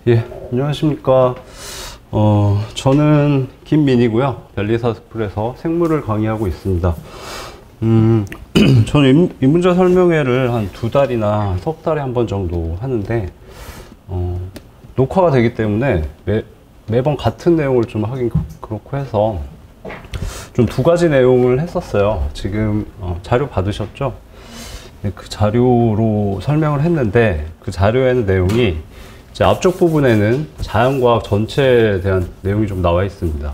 예, 안녕하십니까. 저는 김민이고요. 벨리사스쿨에서 생물을 강의하고 있습니다. 저는 입문자 설명회를 한 2달이나 석 달에 한 번 정도 하는데, 녹화가 되기 때문에 매번 같은 내용을 좀 하긴 그렇고 해서 좀 2가지 내용을 했었어요. 지금 자료 받으셨죠? 네, 그 자료로 설명을 했는데, 그 자료에는 내용이 이제 앞쪽 부분에는 자연과학 전체에 대한 내용이 좀 나와 있습니다.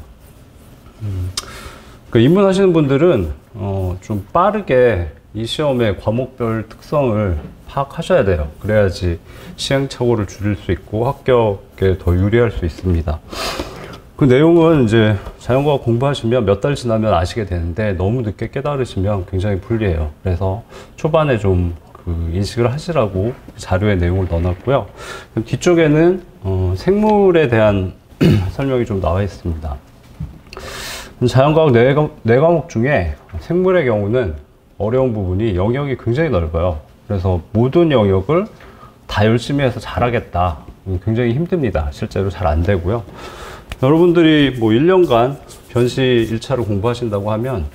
입문하시는 분들은 좀 빠르게 이 시험의 과목별 특성을 파악하셔야 돼요. 그래야지 시행착오를 줄일 수 있고 합격에 더 유리할 수 있습니다. 그 내용은 이제 자연과학 공부하시면 몇 달 지나면 아시게 되는데, 너무 늦게 깨달으시면 굉장히 불리해요. 그래서 초반에 좀 인식을 하시라고 자료에 내용을 넣어놨고요. 뒤쪽에는 생물에 대한 설명이 좀 나와 있습니다. 자연과학 4과목 중에 생물의 경우는 어려운 부분이 영역이 굉장히 넓어요. 그래서 모든 영역을 다 열심히 해서 잘하겠다, 굉장히 힘듭니다. 실제로 잘 안 되고요. 여러분들이 뭐 1년간 변시 1차를 공부하신다고 하면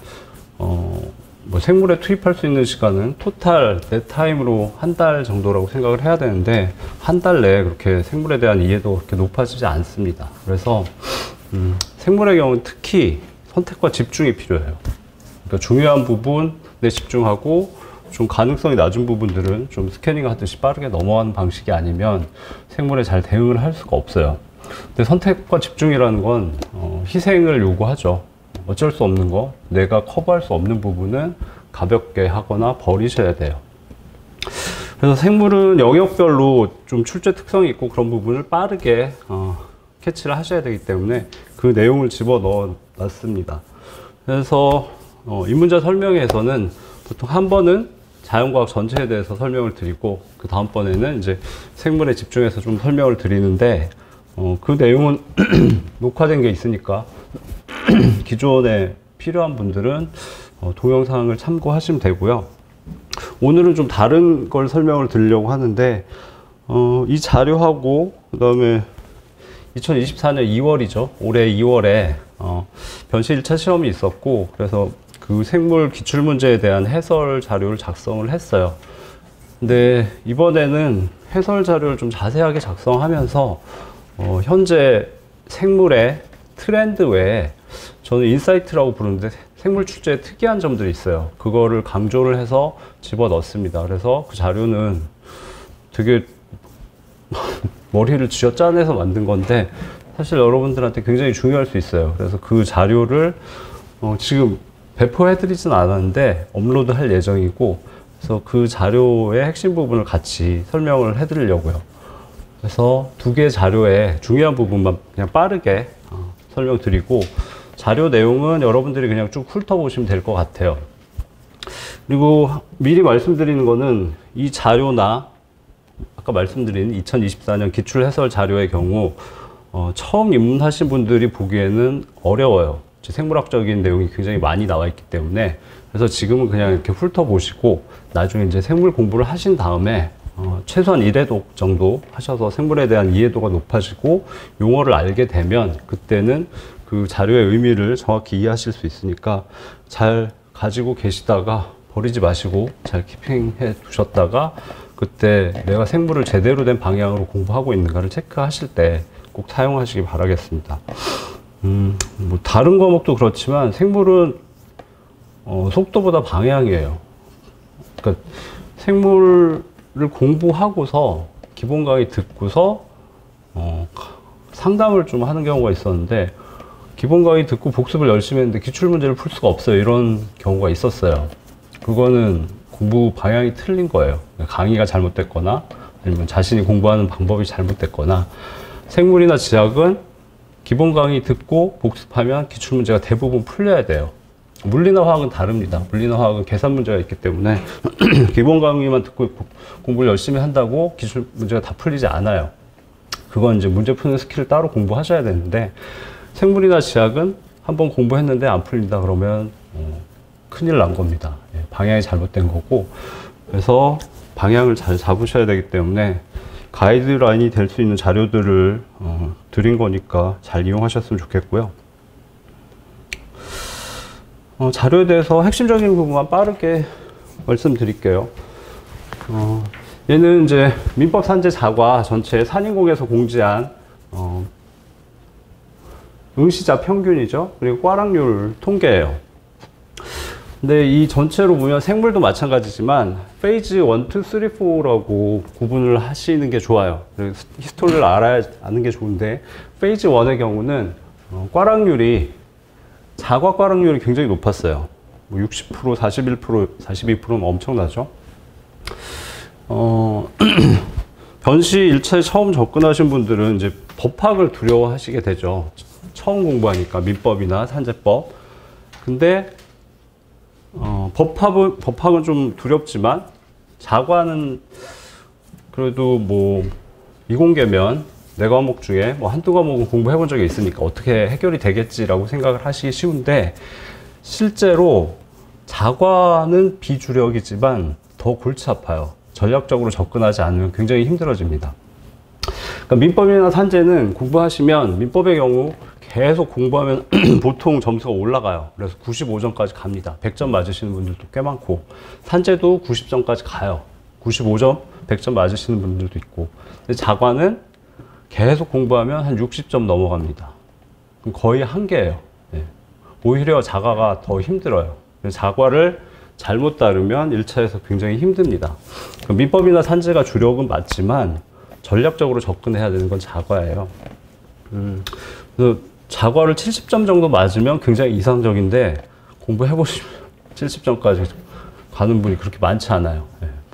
뭐 생물에 투입할 수 있는 시간은 토탈 내 타임으로 1달 정도라고 생각을 해야 되는데, 1달 내에 그렇게 생물에 대한 이해도 그렇게 높아지지 않습니다. 그래서 생물의 경우는 특히 선택과 집중이 필요해요. 그러니까 중요한 부분에 집중하고 좀 가능성이 낮은 부분들은 좀 스캐닝 하듯이 빠르게 넘어가는 방식이 아니면 생물에 잘 대응을 할 수가 없어요. 근데 선택과 집중이라는 건 희생을 요구하죠. 어쩔 수 없는 거, 내가 커버할 수 없는 부분은 가볍게 하거나 버리셔야 돼요. 그래서 생물은 영역별로 좀 출제 특성이 있고 그런 부분을 빠르게 캐치를 하셔야 되기 때문에 그 내용을 집어넣어 놨습니다. 그래서 입문자 설명회에서는 보통 한 번은 자연과학 전체에 대해서 설명을 드리고, 그 다음번에는 이제 생물에 집중해서 좀 설명을 드리는데, 그 내용은 녹화된 게 있으니까 기존에 필요한 분들은 동영상을 참고하시면 되고요. 오늘은 좀 다른 걸 설명을 드리려고 하는데, 이 자료하고 그 다음에 2024년 2월이죠. 올해 2월에 변시 1차 시험이 있었고, 그래서 그 생물 기출문제에 대한 해설 자료를 작성을 했어요. 근데 이번에는 해설 자료를 좀 자세하게 작성하면서 현재 생물의 트렌드 외에 저는 인사이트라고 부르는데 생물 출제에 특이한 점들이 있어요. 그거를 강조를 해서 집어넣습니다. 그래서 그 자료는 되게 머리를 쥐어짜내서 만든 건데 사실 여러분들한테 굉장히 중요할 수 있어요. 그래서 그 자료를 지금 배포해드리진 않았는데 업로드 할 예정이고, 그래서 그 자료의 핵심 부분을 같이 설명을 해드리려고요. 그래서 2개 자료의 중요한 부분만 그냥 빠르게 설명드리고, 자료 내용은 여러분들이 그냥 쭉 훑어보시면 될 것 같아요. 그리고 미리 말씀드리는 거는, 이 자료나 아까 말씀드린 2024년 기출 해설 자료의 경우 처음 입문하신 분들이 보기에는 어려워요. 생물학적인 내용이 굉장히 많이 나와 있기 때문에. 그래서 지금은 그냥 이렇게 훑어보시고 나중에 이제 생물 공부를 하신 다음에 최소한 1회독 정도 하셔서 생물에 대한 이해도가 높아지고 용어를 알게 되면 그때는 그 자료의 의미를 정확히 이해하실 수 있으니까 잘 가지고 계시다가 버리지 마시고 잘 키핑해 두셨다가 그때 내가 생물을 제대로 된 방향으로 공부하고 있는가를 체크하실 때 꼭 사용하시기 바라겠습니다. 뭐 다른 과목도 그렇지만 생물은 속도보다 방향이에요. 그러니까 생물을 공부하고서 기본 강의 듣고서 상담을 좀 하는 경우가 있었는데, 기본 강의 듣고 복습을 열심히 했는데 기출문제를 풀 수가 없어요. 이런 경우가 있었어요. 그거는 공부 방향이 틀린 거예요. 강의가 잘못됐거나 아니면 자신이 공부하는 방법이 잘못됐거나. 생물이나 지학은 기본 강의 듣고 복습하면 기출문제가 대부분 풀려야 돼요. 물리나 화학은 다릅니다. 물리나 화학은 계산 문제가 있기 때문에 기본 강의만 듣고 공부를 열심히 한다고 기출 문제가 다 풀리지 않아요. 그건 이제 문제 푸는 스킬을 따로 공부하셔야 되는데, 생물이나 지학은 한번 공부했는데 안 풀린다 그러면 큰일 난 겁니다. 방향이 잘못된 거고, 그래서 방향을 잘 잡으셔야 되기 때문에 가이드라인이 될 수 있는 자료들을 드린 거니까 잘 이용하셨으면 좋겠고요. 자료에 대해서 핵심적인 부분만 빠르게 말씀드릴게요. 얘는 이제 민법 산재 자과 전체 산인공에서 공지한 응시자 평균이죠. 그리고 꽈락률 통계예요. 근데 이 전체로 보면 생물도 마찬가지지만 페이즈 1, 2, 3, 4라고 구분을 하시는 게 좋아요. 히스토리를 아는 게 좋은데 페이즈 1의 경우는 꽈락률이 자과 꽈락률이 굉장히 높았어요. 뭐 60%, 41%, 42%는 엄청나죠. 변시 1차에 처음 접근하신 분들은 이제 법학을 두려워하시게 되죠. 처음 공부하니까 민법이나 산재법. 근데 법학은 좀 두렵지만 자과는 그래도 뭐 이공계면 네 과목 중에 뭐 한두 과목은 공부해 본 적이 있으니까 어떻게 해결이 되겠지라고 생각을 하시기 쉬운데 실제로 자과는 비주력이지만 더 골치 아파요. 전략적으로 접근하지 않으면 굉장히 힘들어집니다. 그러니까 민법이나 산재는 공부하시면 민법의 경우 계속 공부하면 보통 점수가 올라가요. 그래서 95점까지 갑니다. 100점 맞으시는 분들도 꽤 많고 산재도 90점까지 가요. 95점, 100점 맞으시는 분들도 있고. 근데 자과는 계속 공부하면 한 60점 넘어갑니다. 그럼 거의 한계예요. 네. 오히려 자과가 더 힘들어요. 자과를 잘못 따르면 1차에서 굉장히 힘듭니다. 민법이나 산재가 주력은 맞지만 전략적으로 접근해야 되는 건 자과예요. 그래서 자과를 70점 정도 맞으면 굉장히 이상적인데 공부해보시면 70점까지 가는 분이 그렇게 많지 않아요.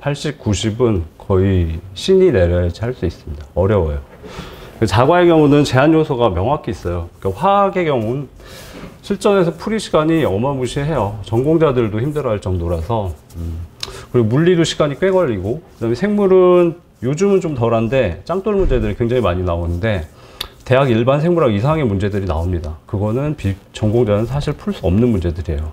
80, 90은 거의 신이 내려야지 할 수 있습니다. 어려워요. 자과의 경우는 제한 요소가 명확히 있어요. 그러니까 화학의 경우는 실전에서 풀이 시간이 어마무시해요. 전공자들도 힘들어할 정도라서. 그리고 물리도 시간이 꽤 걸리고, 그다음에 생물은 요즘은 좀 덜한데 짱돌 문제들이 굉장히 많이 나오는데 대학 일반 생물학 이상의 문제들이 나옵니다. 그거는 전공자는 사실 풀 수 없는 문제들이에요.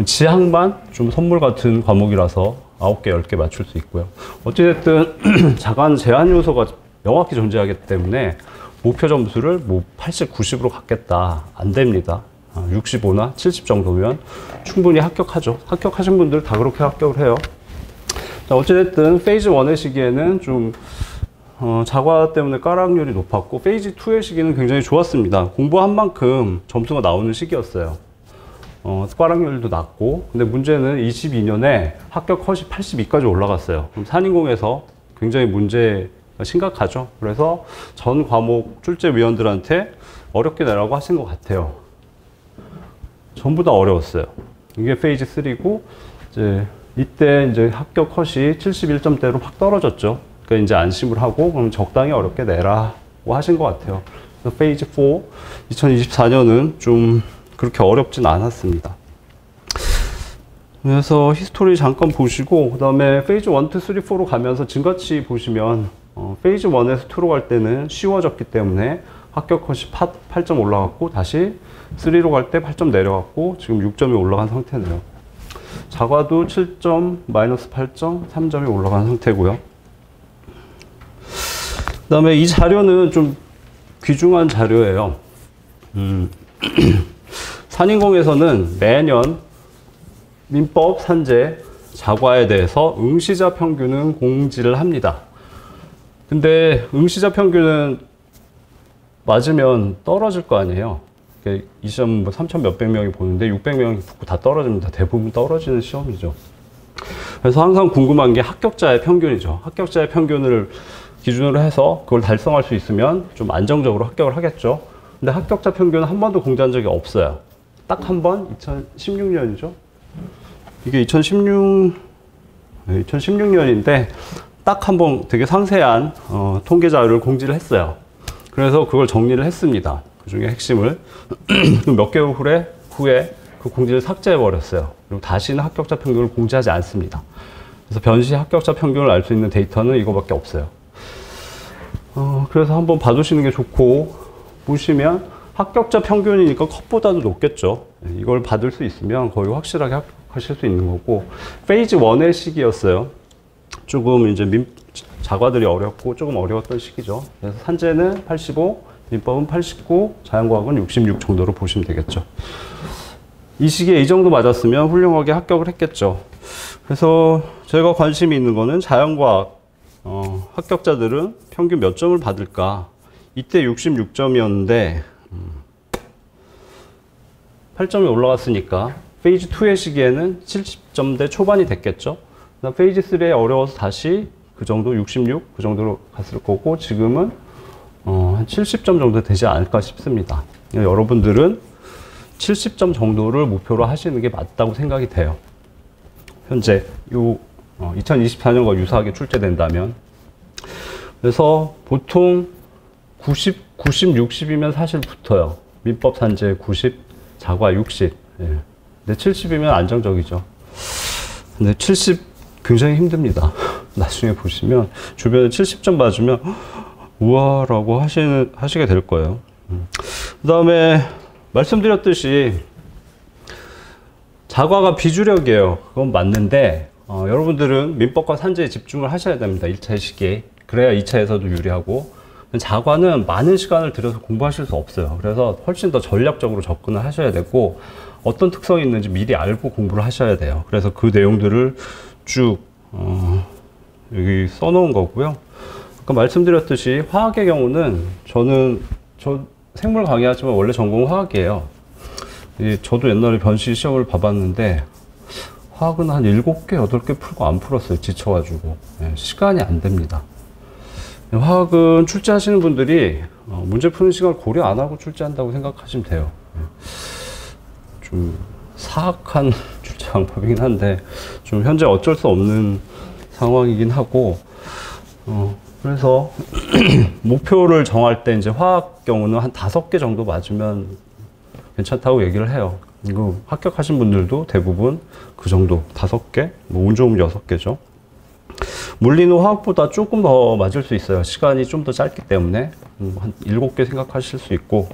지학만 좀 선물 같은 과목이라서 9개, 10개 맞출 수 있고요. 어찌됐든 자관 제한 요소가 명확히 존재하기 때문에 목표 점수를 뭐 80, 90으로 갖겠다. 안 됩니다. 65나 70 정도면 충분히 합격하죠. 합격하신 분들 다 그렇게 합격을 해요. 어찌됐든 페이즈 1의 시기에는 좀 자과 때문에 꽈락률이 높았고 페이즈 2의 시기는 굉장히 좋았습니다. 공부한 만큼 점수가 나오는 시기였어요. 꽈락률도 낮고, 근데 문제는 22년에 합격 컷이 82까지 올라갔어요. 그럼 산인공에서 굉장히 문제가 심각하죠. 그래서 전 과목 출제위원들한테 어렵게 내라고 하신 것 같아요. 전부 다 어려웠어요. 이게 페이즈 3고, 이때 이제 합격 컷이 71점대로 확 떨어졌죠. 그러니까 이제 안심을 하고, 그럼 적당히 어렵게 내라고 하신 것 같아요. 그래서 페이즈 4, 2024년은 좀 그렇게 어렵진 않았습니다. 그래서 히스토리 잠깐 보시고, 그 다음에 페이즈 1, 2, 3, 4로 가면서 지금같이 보시면, 페이즈 1에서 2로 갈 때는 쉬워졌기 때문에 합격 컷이 8점 올라갔고, 다시 3로 갈 때 8점 내려갔고, 지금 6점이 올라간 상태네요. 자과도 7점, 마이너스 8점, 3점이 올라간 상태고요. 그 다음에 이 자료는 좀 귀중한 자료예요. 산인공에서는 매년 민법, 산재, 자과에 대해서 응시자 평균은 공지를 합니다. 근데 응시자 평균은 맞으면 떨어질 거 아니에요. 이 시험 3,000 몇백 명이 보는데 600명이 붙고 다 떨어집니다. 대부분 떨어지는 시험이죠. 그래서 항상 궁금한 게 합격자의 평균이죠. 합격자의 평균을 기준으로 해서 그걸 달성할 수 있으면 좀 안정적으로 합격을 하겠죠. 근데 합격자 평균은 한 번도 공지한 적이 없어요. 딱 한 번, 2016년이죠. 이게 2016년인데 딱 한 번 되게 상세한 통계 자료를 공지를 했어요. 그래서 그걸 정리를 했습니다. 그 중에 핵심을. 몇 개월 후에 그 공지를 삭제해 버렸어요. 그리고 다시는 합격자 평균을 공지하지 않습니다. 그래서 변시 합격자 평균을 알 수 있는 데이터는 이거밖에 없어요. 그래서 한번 봐두시는 게 좋고, 보시면 합격자 평균이니까 컷보다도 높겠죠. 이걸 받을 수 있으면 거의 확실하게 합격하실 수 있는 거고, 페이즈 1의 시기였어요. 조금 이제 자과들이 어렵고 조금 어려웠던 시기죠. 그래서 산재는 85, 민법은 89, 자연과학은 66 정도로 보시면 되겠죠. 이 시기에 이 정도 맞았으면 훌륭하게 합격을 했겠죠. 그래서 제가 관심이 있는 거는 자연과학 합격자들은 평균 몇 점을 받을까. 이때 66점이었는데 8점이 올라갔으니까 페이즈 2의 시기에는 70점대 초반이 됐겠죠. 페이즈 3에 어려워서 다시 그 정도 66 그 정도로 갔을 거고, 지금은 한 70점 정도 되지 않을까 싶습니다. 여러분들은 70점 정도를 목표로 하시는 게 맞다고 생각이 돼요. 현재 2024년과 유사하게 출제된다면. 그래서 보통 90, 60이면 사실 붙어요. 민법 산재 90, 자과 60. 예. 근데 70이면 안정적이죠. 근데 70 굉장히 힘듭니다. 나중에 보시면 주변에 70점 맞으면 우와라고 하시게 될 거예요. 그 다음에 말씀드렸듯이 자과가 비주력이에요. 그건 맞는데 여러분들은 민법과 산재에 집중을 하셔야 됩니다. 1차 시기에. 그래야 2차에서도 유리하고. 자과는 많은 시간을 들여서 공부하실 수 없어요. 그래서 훨씬 더 전략적으로 접근을 하셔야 되고, 어떤 특성이 있는지 미리 알고 공부를 하셔야 돼요. 그래서 그 내용들을 쭉 여기 써놓은 거고요. 아까 말씀드렸듯이 화학의 경우는 저 생물 강의하지만 원래 전공은 화학이에요. 저도 옛날에 변시 시험을 봐봤는데 화학은 한 7개, 8개 풀고 안 풀었어요. 지쳐가지고. 시간이 안 됩니다. 화학은 출제하시는 분들이 문제 푸는 시간을 고려 안 하고 출제한다고 생각하시면 돼요. 좀 사악한 출제 방법이긴 한데 좀 현재 어쩔 수 없는 상황이긴 하고, 그래서 목표를 정할 때 이제 화학 경우는 한 5개 정도 맞으면 괜찮다고 얘기를 해요. 이거 합격하신 분들도 대부분 그 정도 5개, 뭐 운 좋으면 6개죠. 물리는 화학보다 조금 더 맞을 수 있어요. 시간이 좀 더 짧기 때문에 한 7개 생각하실 수 있고,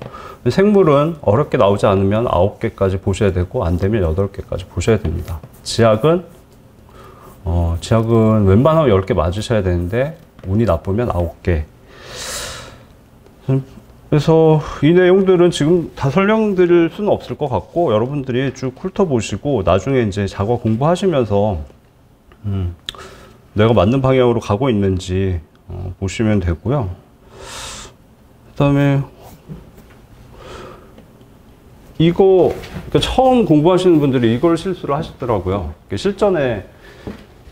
생물은 어렵게 나오지 않으면 9개까지 보셔야 되고, 안 되면 8개까지 보셔야 됩니다. 지학은 웬만하면 10개 맞으셔야 되는데 운이 나쁘면 9개. 그래서 이 내용들은 지금 다 설명드릴 수는 없을 것 같고, 여러분들이 쭉 훑어보시고 나중에 이제 자과 공부하시면서 내가 맞는 방향으로 가고 있는지 보시면 되고요. 그 다음에 이거 그러니까 처음 공부하시는 분들이 이걸 실수를 하시더라고요. 실전에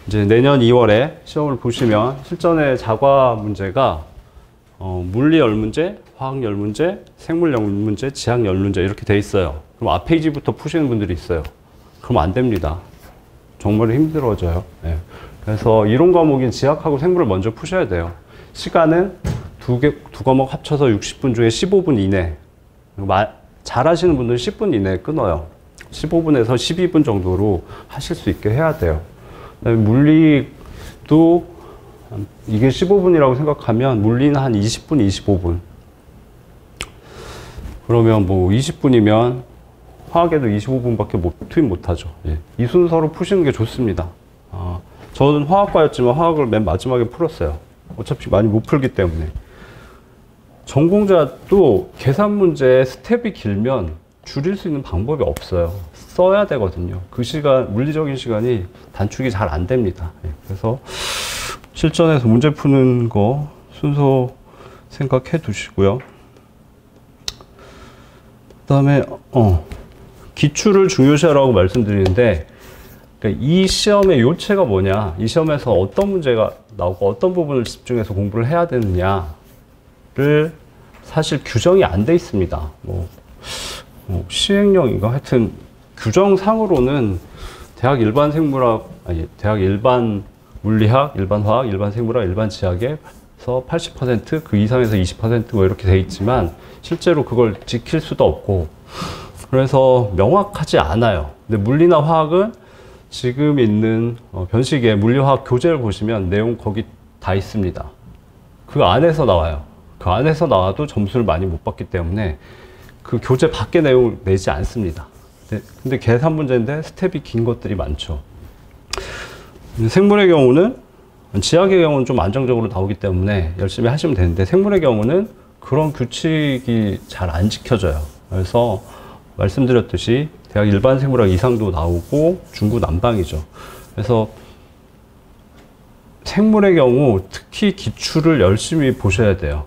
이제 내년 2월에 시험을 보시면 실전에 자과 문제가 물리 10문제, 화학 10문제, 생물 10문제, 지학 10문제 이렇게 돼 있어요. 그럼 앞 페이지부터 푸시는 분들이 있어요. 그럼 안 됩니다. 정말 힘들어져요. 네. 그래서 이론 과목인 지학하고 생물을 먼저 푸셔야 돼요. 시간은 두 과목 합쳐서 60분 중에 15분 이내. 잘 하시는 분들은 10분 이내에 끊어요. 15분에서 12분 정도로 하실 수 있게 해야 돼요. 그다음에 물리도 이게 15분이라고 생각하면 물리는 한 20분, 25분. 그러면 뭐 20분이면 화학에도 25분밖에 투입 못하죠. 예. 이 순서로 푸시는 게 좋습니다. 저는 화학과였지만 화학을 맨 마지막에 풀었어요. 어차피 많이 못 풀기 때문에. 전공자도 계산 문제 스텝이 길면 줄일 수 있는 방법이 없어요. 써야 되거든요. 그 시간, 물리적인 시간이 단축이 잘 안 됩니다. 예. 그래서 실전에서 문제 푸는 거 순서 생각해 두시고요. 그 다음에 기출을 중요시하라고 말씀드리는데, 그러니까 이 시험의 요체가 뭐냐, 이 시험에서 어떤 문제가 나오고 어떤 부분을 집중해서 공부를 해야 되느냐를 사실 규정이 안 돼 있습니다. 시행령인가 하여튼 규정상으로는 대학 일반 생물학, 대학 일반 물리학, 일반 화학, 일반 생물학, 일반 지학에서 80%, 그 이상에서 20% 뭐 이렇게 돼 있지만 실제로 그걸 지킬 수도 없고, 그래서 명확하지 않아요. 근데 물리나 화학은 지금 있는 변식의 물리화학 교재를 보시면 내용 거기 다 있습니다. 그 안에서 나와요. 그 안에서 나와도 점수를 많이 못 받기 때문에 그 교재 밖의 내용을 내지 않습니다. 근데 계산 문제인데 스텝이 긴 것들이 많죠. 생물의 경우는 지학의 경우는 좀 안정적으로 나오기 때문에 열심히 하시면 되는데 생물의 경우는 그런 규칙이 잘 안 지켜져요. 그래서 말씀드렸듯이 대학 일반 생물학 이상도 나오고 중구난방이죠. 그래서 생물의 경우 특히 기출을 열심히 보셔야 돼요.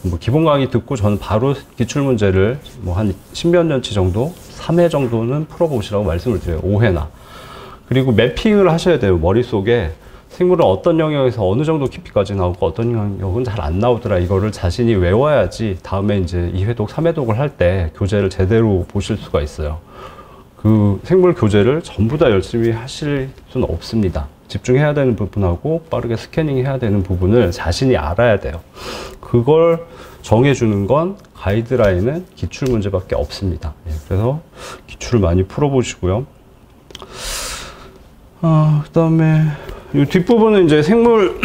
뭐 기본 강의 듣고 저는 바로 기출 문제를 뭐 한 10몇 년치 정도, 3회 정도는 풀어보시라고 말씀을 드려요. 5회나. 그리고 매핑을 하셔야 돼요. 머릿속에 생물은 어떤 영역에서 어느 정도 깊이까지 나오고 어떤 영역은 잘 안 나오더라. 이거를 자신이 외워야지 다음에 이제 2회독, 3회독을 할 때 교재를 제대로 보실 수가 있어요. 그 생물 교재를 전부 다 열심히 하실 수는 없습니다. 집중해야 되는 부분하고 빠르게 스캐닝해야 되는 부분을 자신이 알아야 돼요. 그걸 정해주는 건 가이드라인은 기출 문제밖에 없습니다. 그래서 기출을 많이 풀어보시고요. 그 다음에 이 뒷부분은 이제 생물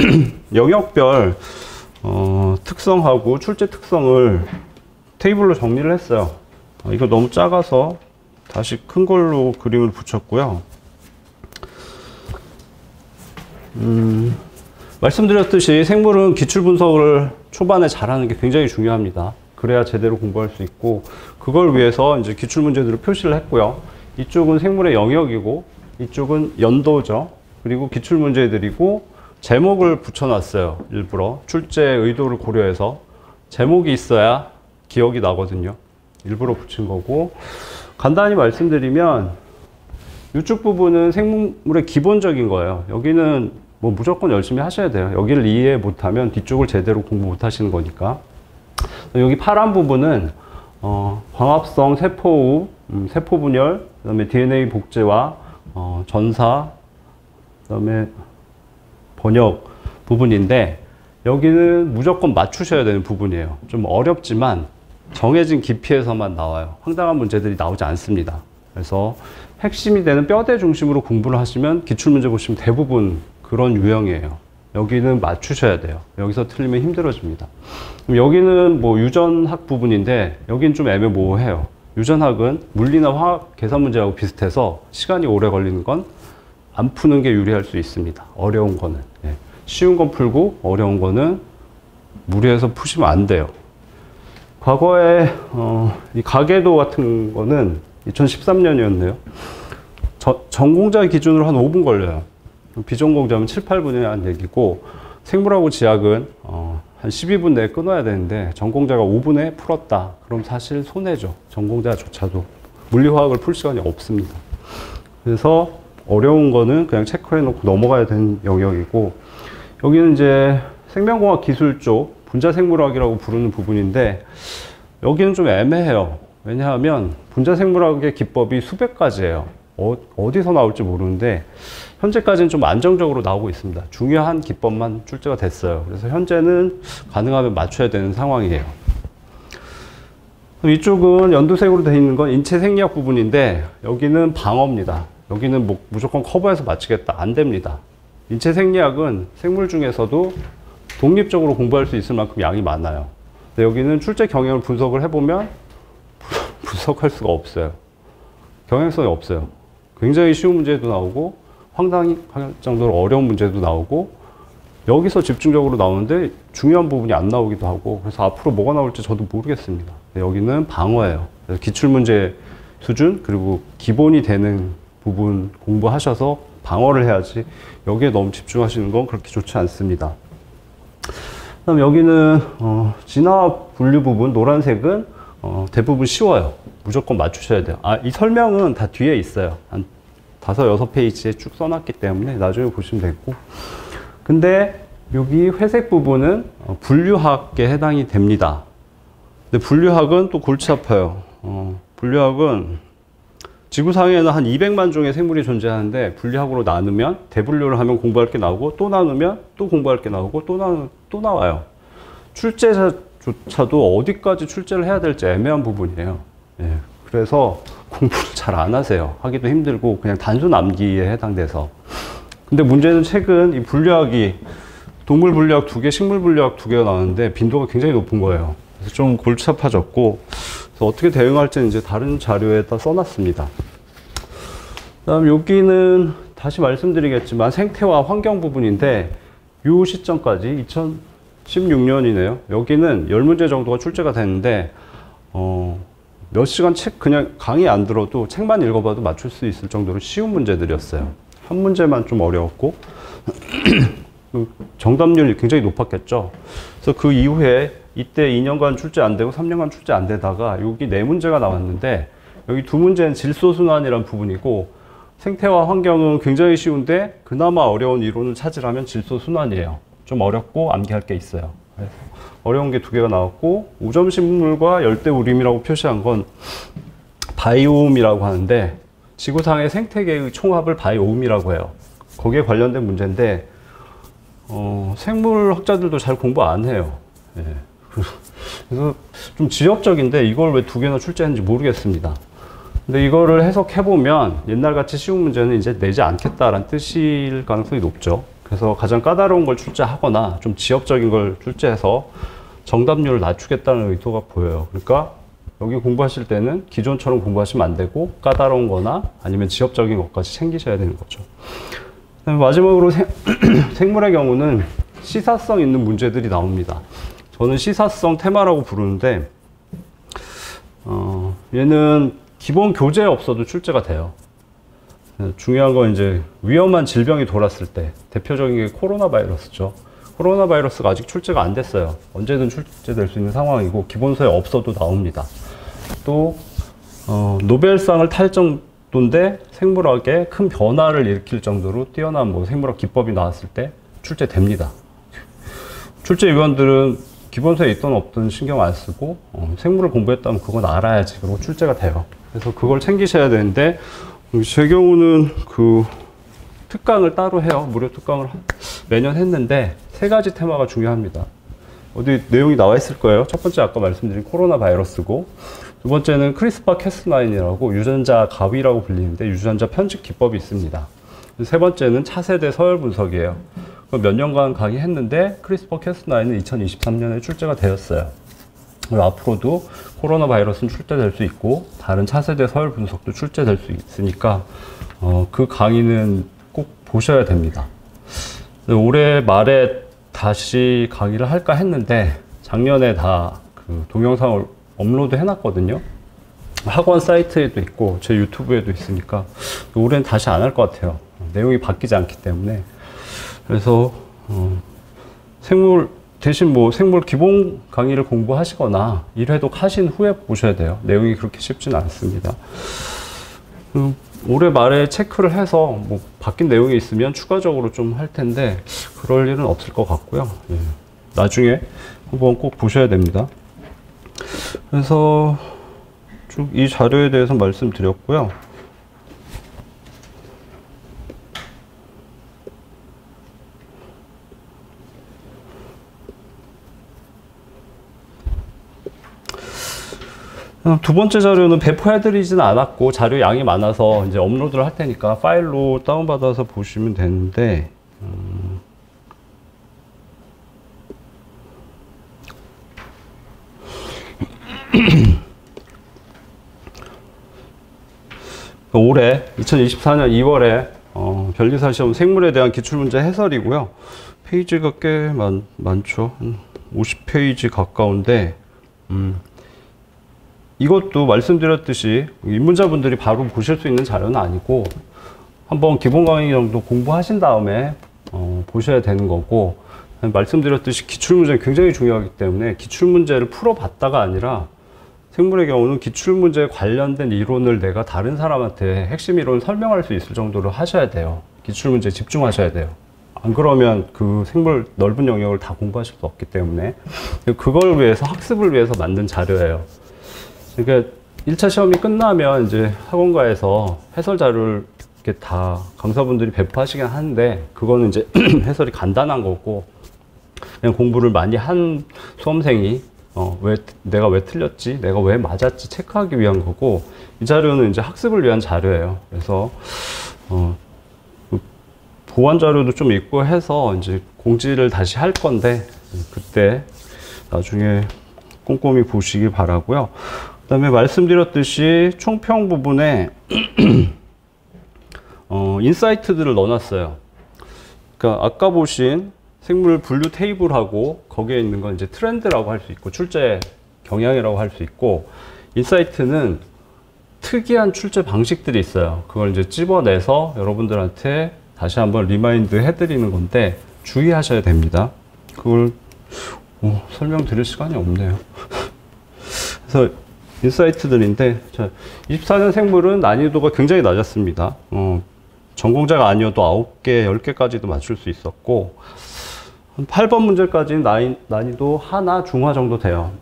영역별 특성하고 출제 특성을 테이블로 정리를 했어요. 이거 너무 작아서 다시 큰 걸로 그림을 붙였고요. 말씀드렸듯이 생물은 기출 분석을 초반에 잘하는 게 굉장히 중요합니다. 그래야 제대로 공부할 수 있고, 그걸 위해서 이제 기출 문제들을 표시를 했고요. 이쪽은 생물의 영역이고 이쪽은 연도죠. 그리고 기출 문제들이고 제목을 붙여놨어요. 일부러 출제 의도를 고려해서 제목이 있어야 기억이 나거든요. 일부러 붙인 거고, 간단히 말씀드리면 이쪽 부분은 생물의 기본적인 거예요. 여기는 뭐 무조건 열심히 하셔야 돼요. 여기를 이해 못하면 뒤쪽을 제대로 공부 못 하시는 거니까. 여기 파란 부분은 광합성 세포우, 세포 분열, 그다음에 DNA 복제와 전사, 그다음에 번역 부분인데, 여기는 무조건 맞추셔야 되는 부분이에요. 좀 어렵지만 정해진 깊이에서만 나와요. 황당한 문제들이 나오지 않습니다. 그래서 핵심이 되는 뼈대 중심으로 공부를 하시면 기출문제 보시면 대부분 그런 유형이에요. 여기는 맞추셔야 돼요. 여기서 틀리면 힘들어집니다. 그럼 여기는 뭐 유전학 부분인데 여기는 좀 애매모호해요. 유전학은 물리나 화학 계산 문제하고 비슷해서 시간이 오래 걸리는 건 안 푸는 게 유리할 수 있습니다. 어려운 거는. 쉬운 건 풀고 어려운 거는 무리해서 푸시면 안 돼요. 과거에 이 가계도 같은 거는 2013년이었네요. 전공자 기준으로 한 5분 걸려요. 비전공자면 7, 8분에 한 얘기고, 생물하고 지학은 한 12분 내에 끊어야 되는데 전공자가 5분에 풀었다. 그럼 사실 손해죠. 전공자조차도. 물리화학을 풀 시간이 없습니다. 그래서 어려운 거는 그냥 체크해놓고 넘어가야 되는 영역이고, 여기는 이제 생명공학 기술 쪽 분자생물학이라고 부르는 부분인데, 여기는 좀 애매해요. 왜냐하면 분자생물학의 기법이 수백 가지예요. 어디서 나올지 모르는데 현재까지는 좀 안정적으로 나오고 있습니다. 중요한 기법만 출제가 됐어요. 그래서 현재는 가능하면 맞춰야 되는 상황이에요. 이쪽은 연두색으로 되어 있는 건 인체 생리학 부분인데, 여기는 방어입니다. 여기는 뭐 무조건 커버해서 맞추겠다. 안 됩니다. 인체 생리학은 생물 중에서도 독립적으로 공부할 수 있을 만큼 양이 많아요. 근데 여기는 출제 경향을 분석을 해보면 분석할 수가 없어요. 경향성이 없어요. 굉장히 쉬운 문제도 나오고 황당할 정도로 어려운 문제도 나오고, 여기서 집중적으로 나오는데 중요한 부분이 안 나오기도 하고, 그래서 앞으로 뭐가 나올지 저도 모르겠습니다. 여기는 방어예요. 그래서 기출문제 수준 그리고 기본이 되는 부분 공부하셔서 방어를 해야지, 여기에 너무 집중하시는 건 그렇게 좋지 않습니다. 그다음 여기는 진화 분류 부분, 노란색은 대부분 쉬워요. 무조건 맞추셔야 돼요. 이 설명은 다 뒤에 있어요. 한 5, 6페이지에 쭉 써놨기 때문에 나중에 보시면 되고, 근데 여기 회색 부분은 분류학에 해당이 됩니다. 근데 분류학은 또 골치 아파요. 분류학은 지구상에는 한 200만 종의 생물이 존재하는데, 분류학으로 나누면, 대분류를 하면 공부할 게 나오고, 또 나누면 또 공부할 게 나오고, 또 나와요. 출제자조차도 어디까지 출제를 해야 될지 애매한 부분이에요. 그래서 공부를 잘 안 하세요. 하기도 힘들고 그냥 단순 암기에 해당돼서. 근데 문제는 최근 이 분류학이 동물 분류학 2개, 식물 분류학 2개가 나왔는데 빈도가 굉장히 높은 거예요. 그래서 좀 골치 아파졌고, 그래서 어떻게 대응할지는 이제 다른 자료에다 써놨습니다. 그다음 여기는 다시 말씀드리겠지만 생태와 환경 부분인데, 요 시점까지 2016년이네요. 여기는 10문제 정도가 출제가 됐는데 몇 시간 책 그냥 강의 안 들어도 책만 읽어봐도 맞출 수 있을 정도로 쉬운 문제들이었어요. 한 문제만 좀 어려웠고 정답률이 굉장히 높았겠죠. 그래서 그 이후에 이때 2년간 출제 안 되고 3년간 출제 안 되다가 여기 4문제가 나왔는데 여기 2문제는 질소순환이라는 부분이고 생태와 환경은 굉장히 쉬운데 그나마 어려운 이론을 찾으라면 질소순환이에요. 좀 어렵고 암기할 게 있어요. 그래서 어려운 게 2개가 나왔고 오점식물과 열대우림이라고 표시한 건 바이오음이라고 하는데 지구상의 생태계의 총합을 바이오음이라고 해요. 거기에 관련된 문제인데 생물학자들도 잘 공부 안 해요. 예. 그래서 좀 지역적인데 이걸 왜 2개나 출제했는지 모르겠습니다. 근데 이거를 해석해보면 옛날같이 쉬운 문제는 이제 내지 않겠다라는 뜻일 가능성이 높죠. 그래서 가장 까다로운 걸 출제하거나 좀 지역적인 걸 출제해서 정답률을 낮추겠다는 의도가 보여요. 그러니까 여기 공부하실 때는 기존처럼 공부하시면 안 되고 까다로운 거나 아니면 지역적인 것까지 챙기셔야 되는 거죠. 마지막으로 생물의 경우는 시사성 있는 문제들이 나옵니다. 저는 시사성 테마라고 부르는데 얘는 기본 교재에 없어도 출제가 돼요. 중요한 건 이제 위험한 질병이 돌았을 때 대표적인 게 코로나 바이러스죠. 코로나 바이러스가 아직 출제가 안 됐어요. 언제든 출제될 수 있는 상황이고 기본서에 없어도 나옵니다. 또 노벨상을 탈 정도인데 생물학에 큰 변화를 일으킬 정도로 뛰어난 뭐 생물학 기법이 나왔을 때 출제됩니다. 출제위원들은 기본서에 있든 없든 신경 안 쓰고 생물을 공부했다면 그건 알아야지. 그리고 출제가 돼요. 그래서 그걸 챙기셔야 되는데 제 경우는 그 특강을 따로 해요. 무료 특강을 매년 했는데 3가지 테마가 중요합니다. 어디 내용이 나와 있을 거예요. 첫 번째 아까 말씀드린 코로나 바이러스고, 두 번째는 크리스파 캐스9이라고 유전자 가위라고 불리는데 유전자 편집 기법이 있습니다. 세 번째는 차세대 서열 분석이에요. 몇 년간 강의했는데 크리스파 캐스9은 2023년에 출제가 되었어요. 앞으로도 코로나 바이러스는 출제될 수 있고 다른 차세대 서열 분석도 출제될 수 있으니까 그 강의는 꼭 보셔야 됩니다. 올해 말에 다시 강의를 할까 했는데 작년에 다 그 동영상을 업로드 해놨거든요. 학원 사이트에도 있고 제 유튜브에도 있으니까 올해는 다시 안 할 것 같아요. 내용이 바뀌지 않기 때문에. 그래서 생물 대신 뭐 생물 기본 강의를 공부하시거나 1회독 하신 후에 보셔야 돼요. 내용이 그렇게 쉽지는 않습니다. 올해 말에 체크를 해서 뭐 바뀐 내용이 있으면 추가적으로 좀 할 텐데 그럴 일은 없을 것 같고요. 예. 나중에 한번 꼭 보셔야 됩니다. 그래서 쭉 이 자료에 대해서 말씀드렸고요. 두 번째 자료는 배포해드리지는 않았고 자료 양이 많아서 이제 업로드를 할 테니까 파일로 다운받아서 보시면 되는데 올해 2024년 2월에 변리사 시험 생물에 대한 기출문제 해설이고요. 페이지가 꽤 많죠. 50페이지 가까운데 이것도 말씀드렸듯이 입문자분들이 바로 보실 수 있는 자료는 아니고 한번 기본 강의 정도 공부하신 다음에 보셔야 되는 거고, 말씀드렸듯이 기출문제는 굉장히 중요하기 때문에 기출문제를 풀어봤다가 아니라 생물의 경우는 기출문제에 관련된 이론을 내가 다른 사람한테 핵심 이론을 설명할 수 있을 정도로 하셔야 돼요. 기출문제에 집중하셔야 돼요. 안 그러면 그 생물 넓은 영역을 다 공부하실 수 없기 때문에 그걸 위해서 학습을 위해서 만든 자료예요. 그러니까 1차 시험이 끝나면 이제 학원가에서 해설 자료를 이렇게 다 강사분들이 배포하시긴 하는데 그거는 이제 해설이 간단한 거고 그냥 공부를 많이 한 수험생이 내가 왜 틀렸지, 내가 왜 맞았지 체크하기 위한 거고, 이 자료는 이제 학습을 위한 자료예요. 그래서 보완 자료도 좀 있고 해서 이제 공지를 다시 할 건데 그때 나중에 꼼꼼히 보시기 바라고요. 그다음에 말씀드렸듯이 총평 부분에 인사이트들을 넣어놨어요. 그러니까 아까 보신 생물 분류 테이블하고 거기에 있는 건 이제 트렌드라고 할 수 있고 출제 경향이라고 할 수 있고, 인사이트는 특이한 출제 방식들이 있어요. 그걸 이제 찝어내서 여러분들한테 다시 한번 리마인드 해드리는 건데 주의하셔야 됩니다. 그걸 설명드릴 시간이 없네요. 그래서 인사이트들인데, 24년 생물은 난이도가 굉장히 낮았습니다. 전공자가 아니어도 9개, 10개까지도 맞출 수 있었고, 8번 문제까지는 난이도 하나 중하 정도 돼요.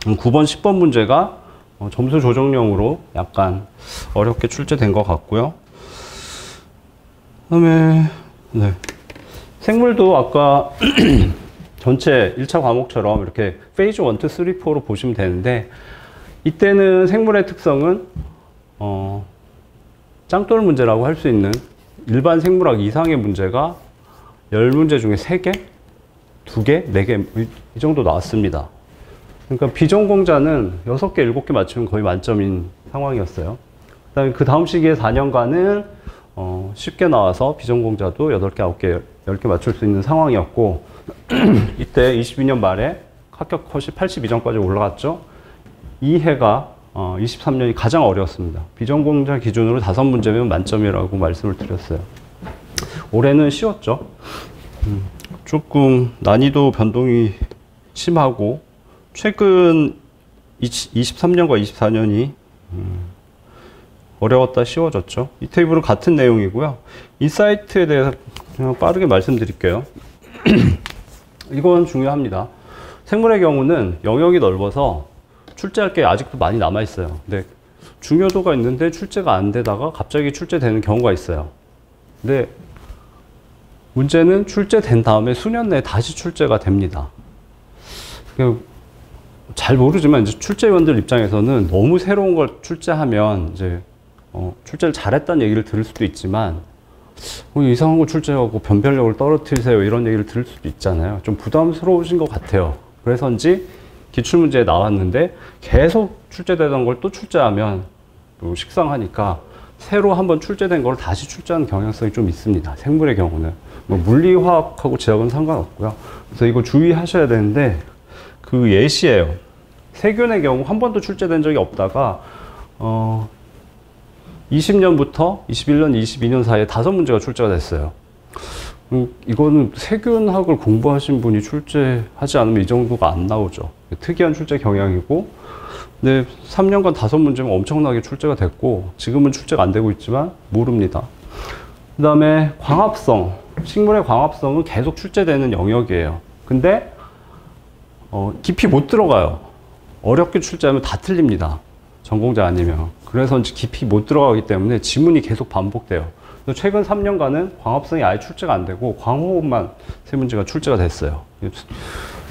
9번, 10번 문제가 점수 조정용으로 약간 어렵게 출제된 것 같고요. 그다음에 네. 생물도 아까 전체 1차 과목처럼 이렇게 페이즈 1, 2, 3, 4로 보시면 되는데, 이때는 생물의 특성은 짱돌 문제라고 할 수 있는 일반 생물학 이상의 문제가 10문제 중에 3개, 2개, 4개 이 정도 나왔습니다. 그러니까 비전공자는 6개, 7개 맞추면 거의 만점인 상황이었어요. 그다음에 그 다음 시기에 4년간은 쉽게 나와서 비전공자도 8개, 9개, 10개 맞출 수 있는 상황이었고, 이때 22년 말에 합격 컷이 82점까지 올라갔죠. 이 해가 23년이 가장 어려웠습니다. 비전공자 기준으로 5문제면 만점이라고 말씀을 드렸어요. 올해는 쉬웠죠. 조금 난이도 변동이 심하고, 최근 23년과 24년이 어려웠다 쉬워졌죠. 이 테이블은 같은 내용이고요. 인사이트에 대해서 그냥 빠르게 말씀드릴게요. 이건 중요합니다. 생물의 경우는 영역이 넓어서 출제할 게 아직도 많이 남아있어요. 근데 중요도가 있는데 출제가 안 되다가 갑자기 출제되는 경우가 있어요. 근데 문제는 출제된 다음에 수년 내에 다시 출제가 됩니다. 잘 모르지만 이제 출제위원들 입장에서는 너무 새로운 걸 출제하면 이제 출제를 잘했다는 얘기를 들을 수도 있지만, 이상한 거 출제하고 변별력을 떨어뜨리세요 이런 얘기를 들을 수도 있잖아요. 좀 부담스러우신 것 같아요. 그래서인지 기출문제에 나왔는데 계속 출제되던 걸 또 출제하면 또 식상하니까 새로 한번 출제된 걸 다시 출제하는 경향성이 좀 있습니다. 생물의 경우는 뭐 물리화학하고 지역은 상관없고요. 그래서 이거 주의하셔야 되는데, 그 예시예요. 세균의 경우 한 번도 출제된 적이 없다가 20년부터 21년, 22년 사이에 5문제가 출제가 됐어요. 이거는 세균학을 공부하신 분이 출제하지 않으면 이 정도가 안 나오죠. 특이한 출제 경향이고, 근데 3년간 5문제면 엄청나게 출제가 됐고, 지금은 출제가 안 되고 있지만 모릅니다. 그 다음에 광합성, 식물의 광합성은 계속 출제되는 영역이에요. 근데 깊이 못 들어가요. 어렵게 출제하면 다 틀립니다. 전공자 아니면. 그래서 깊이 못 들어가기 때문에 지문이 계속 반복돼요. 최근 3년간은 광합성이 아예 출제가 안 되고 광호흡만 3문제가 출제가 됐어요.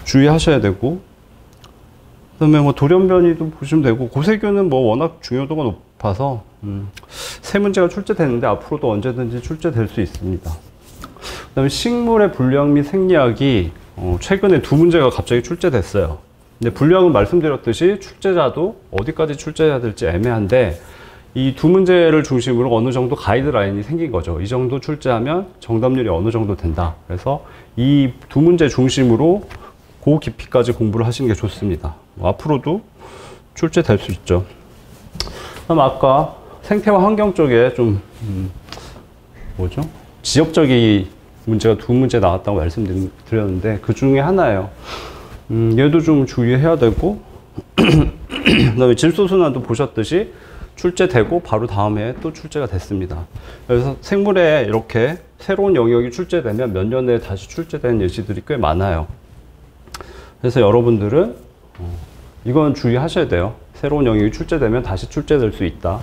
주의하셔야 되고, 그다음에 뭐 돌연변이도 보시면 되고, 고세균은 뭐 워낙 중요도가 높아서 3문제가 출제되는데 앞으로도 언제든지 출제될 수 있습니다. 그다음에 식물의 분류학 및 생리학이 최근에 2문제가 갑자기 출제됐어요. 근데 분류학은 말씀드렸듯이 출제자도 어디까지 출제해야 될지 애매한데, 이 2문제를 중심으로 어느 정도 가이드라인이 생긴 거죠. 이 정도 출제하면 정답률이 어느 정도 된다. 그래서 이 2문제 중심으로 고 깊이까지 공부를 하시는 게 좋습니다. 앞으로도 출제될 수 있죠. 그럼 아까 생태와 환경 쪽에 좀 지역적인 문제가 2문제 나왔다고 말씀드렸는데, 그 중에 하나예요. 얘도 좀 주의해야 되고, 그다음에 질소순환도 보셨듯이 출제되고 바로 다음에 또 출제가 됐습니다. 그래서 생물에 이렇게 새로운 영역이 출제되면 몇 년 내에 다시 출제되는 예시들이 꽤 많아요. 그래서 여러분들은 이건 주의하셔야 돼요. 새로운 영역이 출제되면 다시 출제될 수 있다.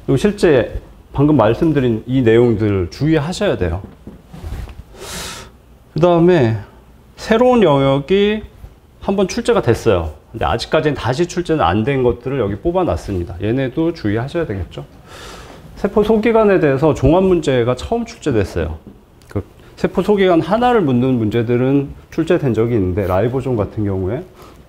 그리고 실제 방금 말씀드린 이 내용들 주의하셔야 돼요. 그 다음에 새로운 영역이 한번 출제가 됐어요. 근데 아직까지는 다시 출제는 안 된 것들을 여기 뽑아놨습니다. 얘네도 주의하셔야 되겠죠. 세포 소기관에 대해서 종합 문제가 처음 출제됐어요. 그 세포 소기관 하나를 묻는 문제들은 출제된 적이 있는데, 라이보존 같은 경우에.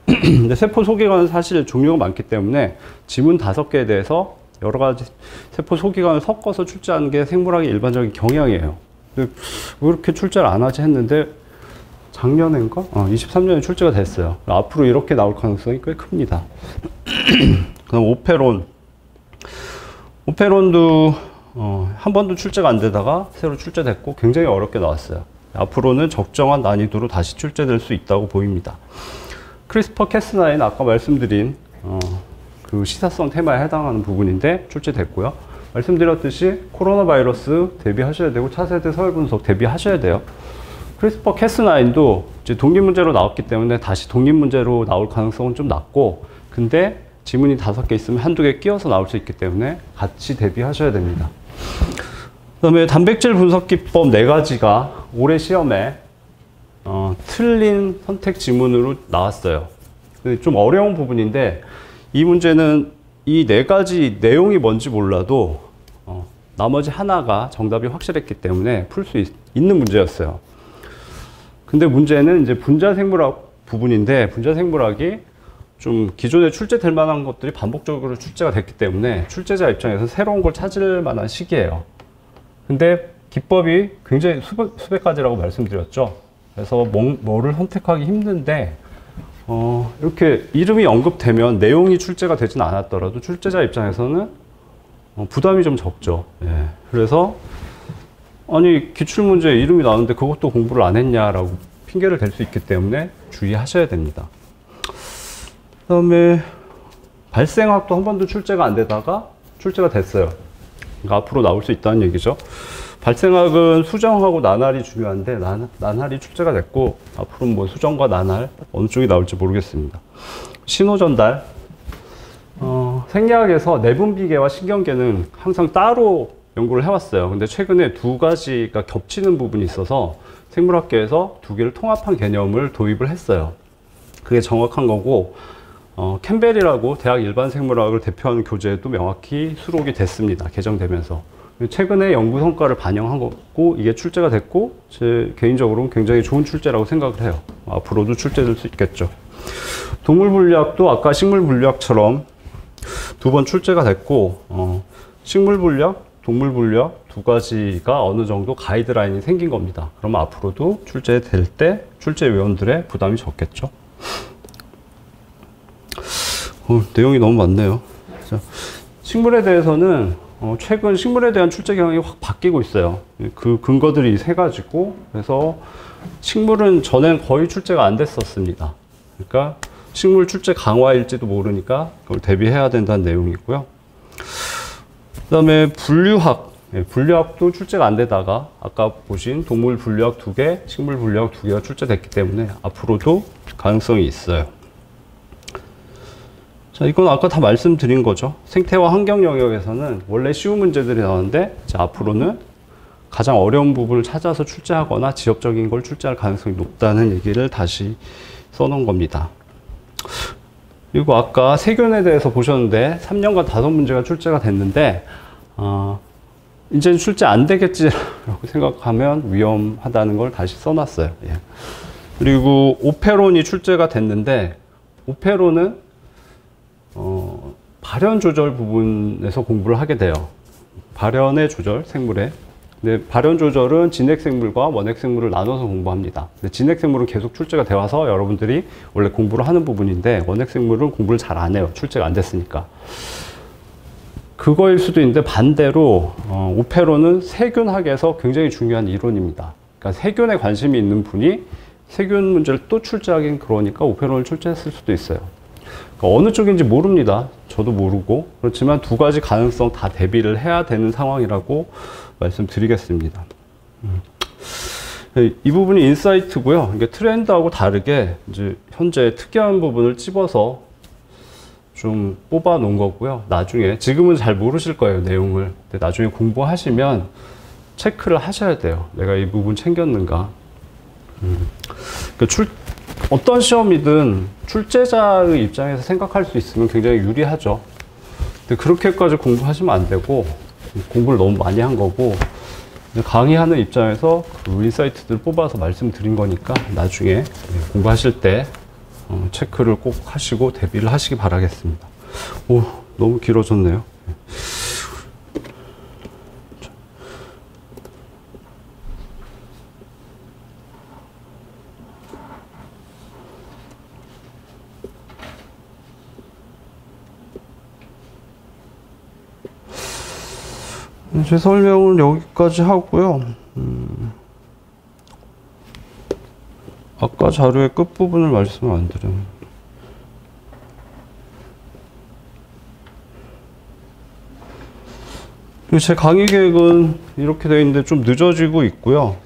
근데 세포 소기관은 사실 종류가 많기 때문에 지문 5개에 대해서 여러 가지 세포 소기관을 섞어서 출제하는 게 생물학의 일반적인 경향이에요. 근데 왜 이렇게 출제를 안 하지 했는데 작년인가? 23년에 출제가 됐어요. 앞으로 이렇게 나올 가능성이 꽤 큽니다. 그다음 오페론. 오페론도 한 번도 출제가 안 되다가 새로 출제됐고 굉장히 어렵게 나왔어요. 앞으로는 적정한 난이도로 다시 출제될 수 있다고 보입니다. 크리스퍼 캐스9 아까 말씀드린 그 시사성 테마에 해당하는 부분인데 출제됐고요. 말씀드렸듯이 코로나 바이러스 대비하셔야 되고 차세대 서열 분석 대비하셔야 돼요. 크리스퍼 캐스9도 이제 독립 문제로 나왔기 때문에 다시 독립 문제로 나올 가능성은 좀 낮고, 근데 지문이 5개 있으면 한두 개 끼워서 나올 수 있기 때문에 같이 대비하셔야 됩니다. 그 다음에 단백질 분석 기법 4가지가 올해 시험에 틀린 선택 지문으로 나왔어요. 좀 어려운 부분인데 이 문제는 이 4가지 내용이 뭔지 몰라도 나머지 하나가 정답이 확실했기 때문에 풀 수 있는 문제였어요. 근데 문제는 이제 분자생물학 부분인데, 분자생물학이 좀 기존에 출제될 만한 것들이 반복적으로 출제가 됐기 때문에 출제자 입장에서 새로운 걸 찾을 만한 시기예요. 근데 기법이 굉장히 수백 가지라고 말씀드렸죠. 그래서 뭐를 선택하기 힘든데 이렇게 이름이 언급되면 내용이 출제가 되진 않았더라도 출제자 입장에서는 부담이 좀 적죠. 예. 그래서 아니 기출문제 이름이 나오는데 그것도 공부를 안 했냐라고 핑계를 댈 수 있기 때문에 주의하셔야 됩니다. 그 다음에 발생학도 한 번도 출제가 안 되다가 출제가 됐어요. 그러니까 앞으로 나올 수 있다는 얘기죠. 발생학은 수정하고 나날이 중요한데 나날이 출제가 됐고, 앞으로는 뭐 수정과 나날 어느 쪽이 나올지 모르겠습니다. 신호전달, 생리학에서 내분비계와 신경계는 항상 따로 연구를 해왔어요. 근데 최근에 2가지가 겹치는 부분이 있어서 생물학계에서 2개를 통합한 개념을 도입을 했어요. 그게 정확한 거고, 캠벨이라고 대학 일반 생물학을 대표하는 교재에도 명확히 수록이 됐습니다. 개정되면서. 최근에 연구 성과를 반영한 거고 이게 출제가 됐고, 제 개인적으로는 굉장히 좋은 출제라고 생각을 해요. 앞으로도 출제될 수 있겠죠. 동물 분류학도 아까 식물 분류학처럼 2번 출제가 됐고, 식물 분류학, 동물 분류학 2가지가 어느 정도 가이드라인이 생긴 겁니다. 그러면 앞으로도 출제될 때 출제위원들의 부담이 적겠죠. 내용이 너무 많네요. 자, 식물에 대해서는 최근 식물에 대한 출제 경향이 확 바뀌고 있어요. 그 근거들이 3가지고, 그래서 식물은 전엔 거의 출제가 안 됐었습니다. 그러니까 식물 출제 강화일지도 모르니까 그걸 대비해야 된다는 내용이고요. 그 다음에 분류학, 분류학도 출제가 안 되다가 아까 보신 동물 분류학 2개, 식물 분류학 2개가 출제됐기 때문에 앞으로도 가능성이 있어요. 자, 이건 아까 다 말씀드린 거죠. 생태와 환경 영역에서는 원래 쉬운 문제들이 나오는데 이제 앞으로는 가장 어려운 부분을 찾아서 출제하거나 지역적인 걸 출제할 가능성이 높다는 얘기를 다시 써놓은 겁니다. 그리고 아까 세균에 대해서 보셨는데 3년간 5문제가 출제가 됐는데 이제는 출제 안 되겠지라고 생각하면 위험하다는 걸 다시 써놨어요. 예. 그리고 오페론이 출제가 됐는데, 오페론은 발현 조절 부분에서 공부를 하게 돼요. 발현의 조절, 생물의. 근데 발현 조절은 진핵생물과 원핵생물을 나눠서 공부합니다. 근데 진핵생물은 계속 출제가 되어 와서 여러분들이 원래 공부를 하는 부분인데, 원핵생물은 공부를 잘 안 해요. 출제가 안 됐으니까. 그거일 수도 있는데 반대로 오페론은 세균학에서 굉장히 중요한 이론입니다. 그러니까 세균에 관심이 있는 분이 세균 문제를 또 출제하긴 그러니까 오페론을 출제했을 수도 있어요. 그러니까 어느 쪽인지 모릅니다. 저도 모르고. 그렇지만 2가지 가능성 다 대비를 해야 되는 상황이라고 말씀드리겠습니다. 이 부분이 인사이트고요. 이게 트렌드하고 다르게 이제 현재 특이한 부분을 찝어서 좀 뽑아 놓은 거고요. 나중에, 지금은 잘 모르실 거예요, 내용을. 근데 나중에 공부하시면 체크를 하셔야 돼요. 내가 이 부분 챙겼는가. 그러니까 어떤 시험이든 출제자의 입장에서 생각할 수 있으면 굉장히 유리하죠. 근데 그렇게까지 공부하시면 안 되고, 공부를 너무 많이 한 거고, 강의하는 입장에서 그 인사이트들을 뽑아서 말씀드린 거니까 나중에 공부하실 때 체크를 꼭 하시고 대비를 하시기 바라겠습니다. 오, 너무 길어졌네요. 제 설명은 여기까지 하고요. 아까 자료의 끝부분을 말씀을 안 드렸는데. 제 강의 계획은 이렇게 되어 있는데 좀 늦어지고 있고요.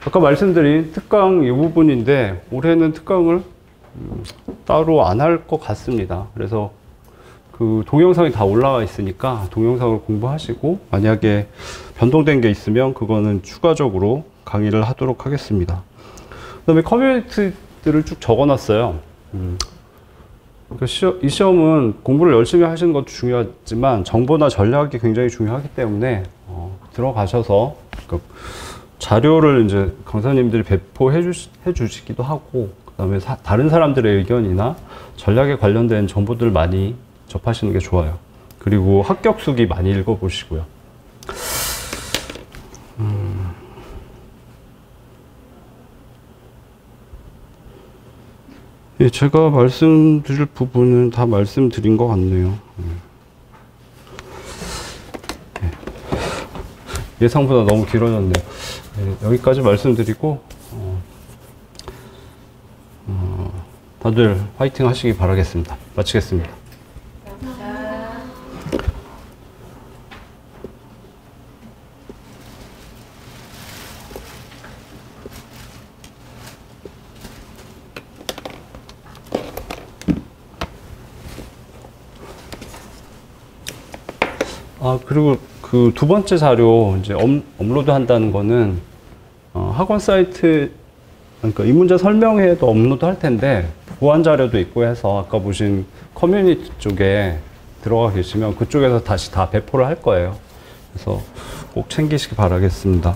아까 말씀드린 특강 이 부분인데 올해는 특강을 따로 안 할 것 같습니다. 그래서 그 동영상이 다 올라와 있으니까 동영상을 공부하시고 만약에 변동된 게 있으면 그거는 추가적으로 강의를 하도록 하겠습니다. 그 다음에 커뮤니티들을 쭉 적어놨어요. 그러니까 이 시험은 공부를 열심히 하시는 것도 중요하지만 정보나 전략이 굉장히 중요하기 때문에 들어가셔서 그러니까 자료를 이제 강사님들이 배포해 주시기도 하고 그 다음에 다른 사람들의 의견이나 전략에 관련된 정보들 많이 접하시는 게 좋아요. 그리고 합격수기 많이 읽어보시고요. 예, 제가 말씀드릴 부분은 다 말씀드린 것 같네요. 예상보다 너무 길어졌네요. 예, 여기까지 말씀드리고 다들 화이팅 하시기 바라겠습니다. 마치겠습니다. 그리고 그 두 번째 자료 이제 업로드 한다는 거는 학원 사이트 그러니까 이 문제 설명회도 업로드 할 텐데 보완 자료도 있고 해서 아까 보신 커뮤니티 쪽에 들어가 계시면 그쪽에서 다시 다 배포를 할 거예요. 그래서 꼭 챙기시기 바라겠습니다.